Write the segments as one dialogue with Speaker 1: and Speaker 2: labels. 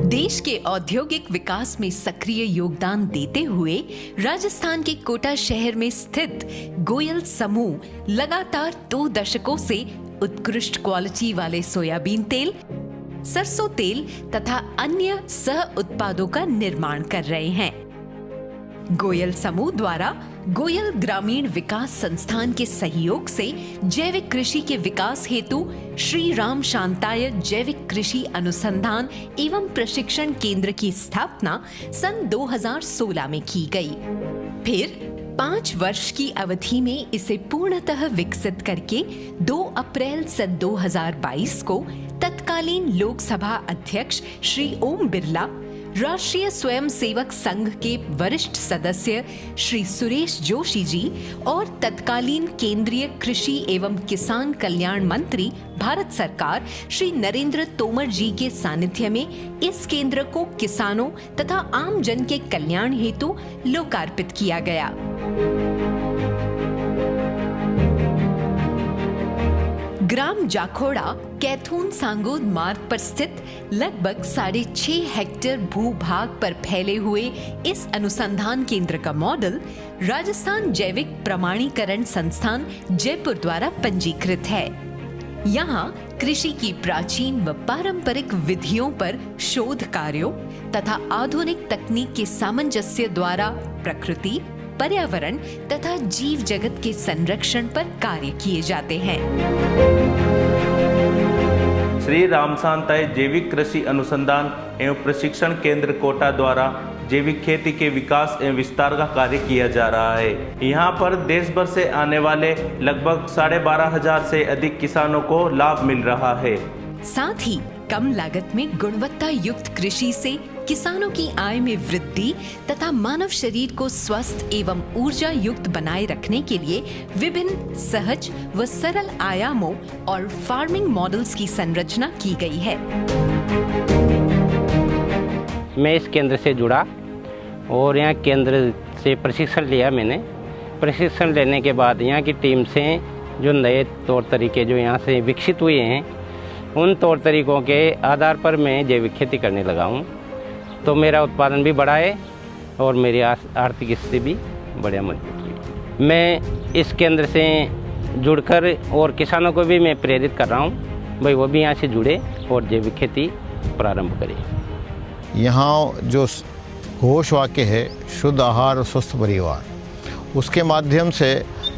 Speaker 1: देश के औद्योगिक विकास में सक्रिय योगदान देते हुए राजस्थान के कोटा शहर में स्थित गोयल समूह लगातार 2 दशकों से उत्कृष्ट क्वालिटी वाले सोयाबीन तेल, सरसों तेल तथा अन्य सह उत्पादों का निर्माण कर रहे हैं। गोयल समूह द्वारा गोयल ग्रामीण विकास संस्थान के सहयोग से जैविक कृषि के विकास हेतु श्री राम शांताय जैविक कृषि अनुसंधान एवं प्रशिक्षण केंद्र की स्थापना सन 2016 में की गई। फिर 5 वर्ष की अवधि में इसे पूर्णतः विकसित करके 2 अप्रैल सन 2022 को तत्कालीन लोकसभा अध्यक्ष श्री ओम बिरला, राष्ट्रीय स्वयंसेवक संघ के वरिष्ठ सदस्य श्री सुरेश जोशी जी और तत्कालीन केंद्रीय कृषि एवं किसान कल्याण मंत्री भारत सरकार श्री नरेंद्र तोमर जी के सानिध्य में इस केंद्र को किसानों तथा आम जन के कल्याण हेतु लोकार्पित किया गया। ग्राम जाखोड़ा कैथून सांगोद मार्ग पर स्थित लगभग 6.5 हेक्टेयर भूभाग पर फैले हुए इस अनुसंधान केंद्र का मॉडल राजस्थान जैविक प्रमाणीकरण संस्थान जयपुर द्वारा पंजीकृत है। यहाँ कृषि की प्राचीन व पारंपरिक विधियों पर शोध कार्यों तथा आधुनिक तकनीक के सामंजस्य द्वारा प्रकृति, पर्यावरण तथा जीव जगत के संरक्षण पर कार्य किए जाते हैं।
Speaker 2: श्री राम शांताय जैविक कृषि अनुसंधान एवं प्रशिक्षण केंद्र कोटा द्वारा जैविक खेती के विकास एवं विस्तार का कार्य किया जा रहा है। यहाँ पर देश भर से आने वाले लगभग 12,500 से अधिक किसानों को लाभ मिल रहा है।
Speaker 1: साथ ही कम लागत में गुणवत्ता युक्त कृषि से किसानों की आय में वृद्धि तथा मानव शरीर को स्वस्थ एवं ऊर्जा युक्त बनाए रखने के लिए विभिन्न सहज व सरल आयामों और फार्मिंग मॉडल्स की संरचना की गई है।
Speaker 3: मैं इस केंद्र से जुड़ा और यहाँ केंद्र से प्रशिक्षण लिया मैंने। प्रशिक्षण लेने के बाद यहाँ की टीम से जो नए तौर तरीके जो यहाँ से विकसित हुए हैं, उन तौर तरीकों के आधार पर मैं जैविक खेती करने लगा हूँ। तो मेरा उत्पादन भी बढ़ा है और मेरी आर्थिक स्थिति भी बढ़िया मजबूत हुई। मैं इस केंद्र से जुड़कर और किसानों को भी मैं प्रेरित कर रहा हूँ, भाई वो भी यहाँ से जुड़े और जैविक खेती प्रारंभ करें।
Speaker 4: यहाँ जो घोष वाक्य है शुद्ध आहार और स्वस्थ परिवार, उसके माध्यम से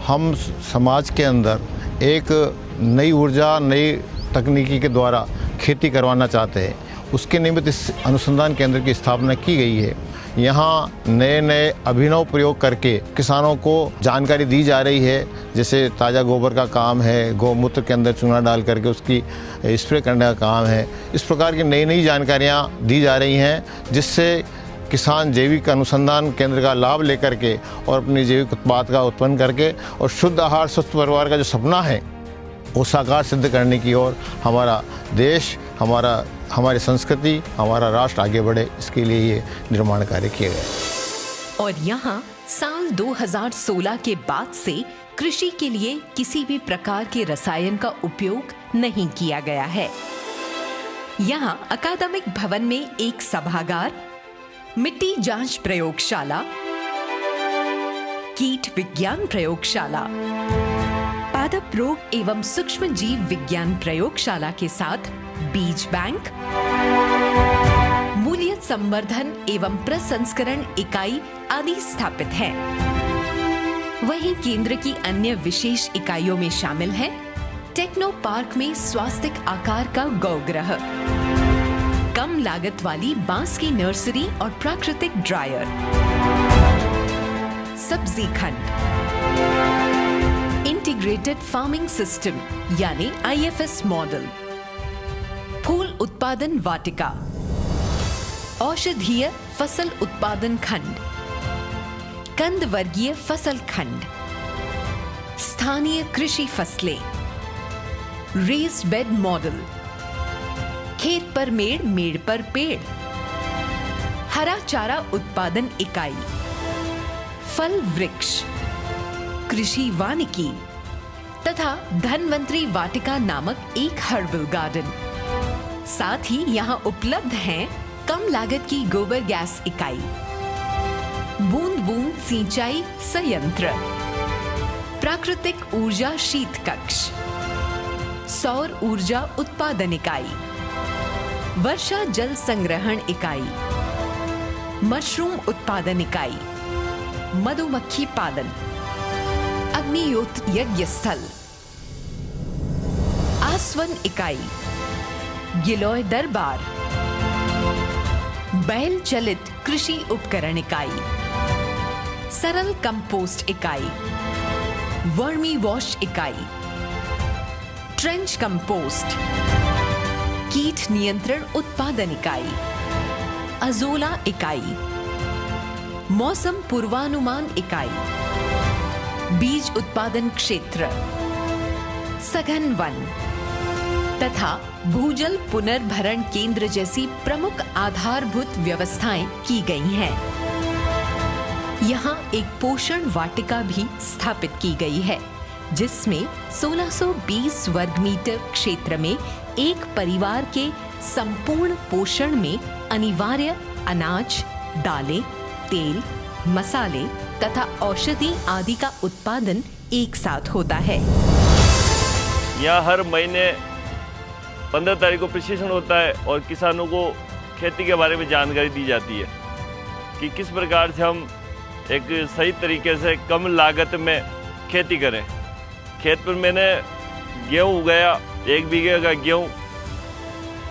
Speaker 4: हम समाज के अंदर एक नई ऊर्जा, नई तकनीकी के द्वारा खेती करवाना चाहते हैं। उसके निमित्त इस अनुसंधान केंद्र की स्थापना की गई है। यहाँ नए नए अभिनव प्रयोग करके किसानों को जानकारी दी जा रही है। जैसे ताज़ा गोबर का काम है, गौमूत्र के अंदर चूना डाल करके उसकी स्प्रे करने का काम है। इस प्रकार की नई नई जानकारियाँ दी जा रही हैं, जिससे किसान जैविक अनुसंधान केंद्र का लाभ लेकर के और अपनी जैविक उत्पाद का उत्पन्न करके और शुद्ध आहार स्वस्थ परिवार का जो सपना है वो साकार सिद्ध करने की ओर हमारा देश, हमारी संस्कृति, हमारा राष्ट्र आगे बढ़े, इसके लिए ये निर्माण कार्य किए गए।
Speaker 1: और यहाँ साल 2016 के बाद से कृषि के लिए किसी भी प्रकार के रसायन का उपयोग नहीं किया गया है। यहाँ अकादमिक भवन में एक सभागार, मिट्टी जांच प्रयोगशाला, कीट विज्ञान प्रयोगशाला, पादप रोग एवं सूक्ष्म जीव विज्ञान प्रयोगशाला के साथ बीज बैंक, मूल्य संवर्धन एवं प्रसंस्करण इकाई आदि स्थापित है। वहीं केंद्र की अन्य विशेष इकाइयों में शामिल है टेक्नो पार्क में स्वास्तिक आकार का गौगृह, कम लागत वाली बांस की नर्सरी और प्राकृतिक ड्रायर, सब्जी खंड, इंटीग्रेटेड फार्मिंग सिस्टम यानी IFS मॉडल, फूल उत्पादन वाटिका, औषधीय फसल उत्पादन खंड, कंद वर्गीय फसल खंड, स्थानीय कृषि फसलें, रेज्ड बेड मॉडल, खेत पर मेड़, मेड़ पर पेड़, हरा चारा उत्पादन इकाई, फल वृक्ष, कृषि वानिकी तथा धन्वंतरी वाटिका नामक एक हर्बल गार्डन। साथ ही यहाँ उपलब्ध हैं कम लागत की गोबर गैस इकाई, बूंद बूंद सिंचाई संयंत्र, प्राकृतिक ऊर्जा शीत कक्ष, सौर ऊर्जा उत्पादन इकाई, वर्षा जल संग्रहण इकाई, मशरूम उत्पादन इकाई, मधुमक्खी पालन, अग्नियोत्र यज्ञ स्थल, आसवन इकाई, गिलोय दरबार, बैल चलित कृषि उपकरण इकाई, सरल कंपोस्ट इकाई, वर्मी वॉश इकाई, ट्रेंच कंपोस्ट, कीट नियंत्रण उत्पादन इकाई, अजोला इकाई, मौसम पूर्वानुमान इकाई, बीज उत्पादन क्षेत्र, सघन वन तथा भूजल पुनर्भरण केंद्र जैसी प्रमुख आधारभूत व्यवस्थाएं की गई हैं। यहाँ एक पोषण वाटिका भी स्थापित की गई है, जिसमें 1620 वर्ग मीटर क्षेत्र में एक परिवार के संपूर्ण पोषण में अनिवार्य अनाज, दालें, तेल, मसाले तथा औषधि आदि का उत्पादन एक साथ होता है।
Speaker 5: यहाँ हर महीने 15 तारीख को प्रशिक्षण होता है और किसानों को खेती के बारे में जानकारी दी जाती है कि किस प्रकार से हम एक सही तरीके से कम लागत में खेती करें। खेत पर मैंने गेहूँ उगाया, 1 बीघे का गेहूँ,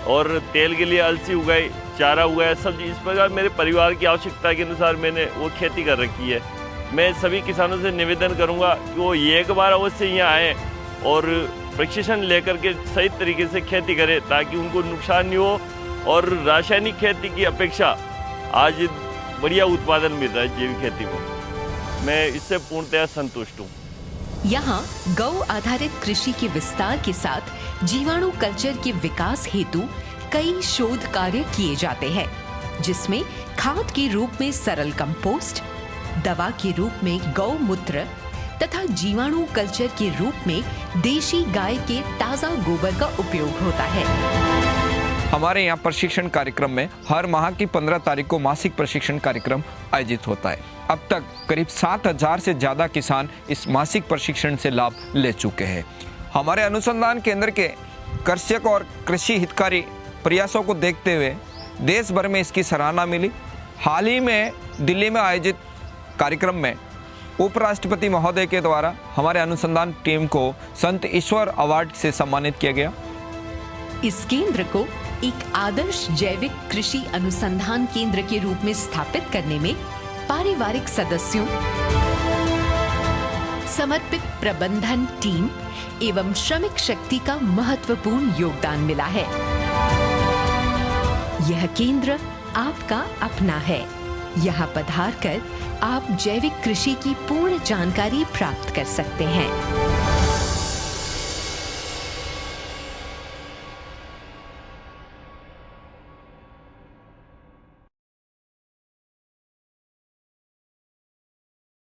Speaker 5: और तेल के लिए अलसी उगाई, चारा उगाया, सब्जी। इस प्रकार मेरे परिवार की आवश्यकता के अनुसार मैंने वो खेती कर रखी है। मैं सभी किसानों से निवेदन करूंगा कि वो एक बार अवश्य यहाँ आएँ और प्रशिक्षण लेकर के सही तरीके से खेती करें, ताकि उनको नुकसान नहीं हो। और रासायनिक खेती की अपेक्षा आज बढ़िया उत्पादन मिल रहा है जैविक खेती में। मैं इससे पूर्णतः संतुष्ट हूँ।
Speaker 1: यहाँ गौ आधारित कृषि के विस्तार के साथ जीवाणु कल्चर के विकास हेतु कई शोध कार्य किए जाते हैं, जिसमें खाद के रूप में सरल कंपोस्ट, दवा के रूप में गौमूत्र तथा जीवाणु कल्चर के रूप में देशी गाय के ताजा गोबर का उपयोग होता है।
Speaker 6: हमारे यहाँ प्रशिक्षण कार्यक्रम में हर माह की 15 तारीख को मासिक प्रशिक्षण कार्यक्रम आयोजित होता है। अब तक करीब 7,000 से ज़्यादा किसान इस मासिक प्रशिक्षण से लाभ ले चुके हैं। हमारे अनुसंधान केंद्र के कृषक और कृषि हितकारी प्रयासों को देखते हुए देश भर में इसकी सराहना मिली। हाल ही में दिल्ली में आयोजित कार्यक्रम में उपराष्ट्रपति महोदय के द्वारा हमारे अनुसंधान टीम को संत ईश्वर अवार्ड से सम्मानित किया गया।
Speaker 1: इस केंद्र को एक आदर्श जैविक कृषि अनुसंधान केंद्र के रूप में स्थापित करने में पारिवारिक सदस्यों, समर्पित प्रबंधन टीम एवं श्रमिक शक्ति का महत्वपूर्ण योगदान मिला है। यह केंद्र आपका अपना है। यहाँ पधार कर आप जैविक कृषि की पूर्ण जानकारी प्राप्त कर सकते हैं।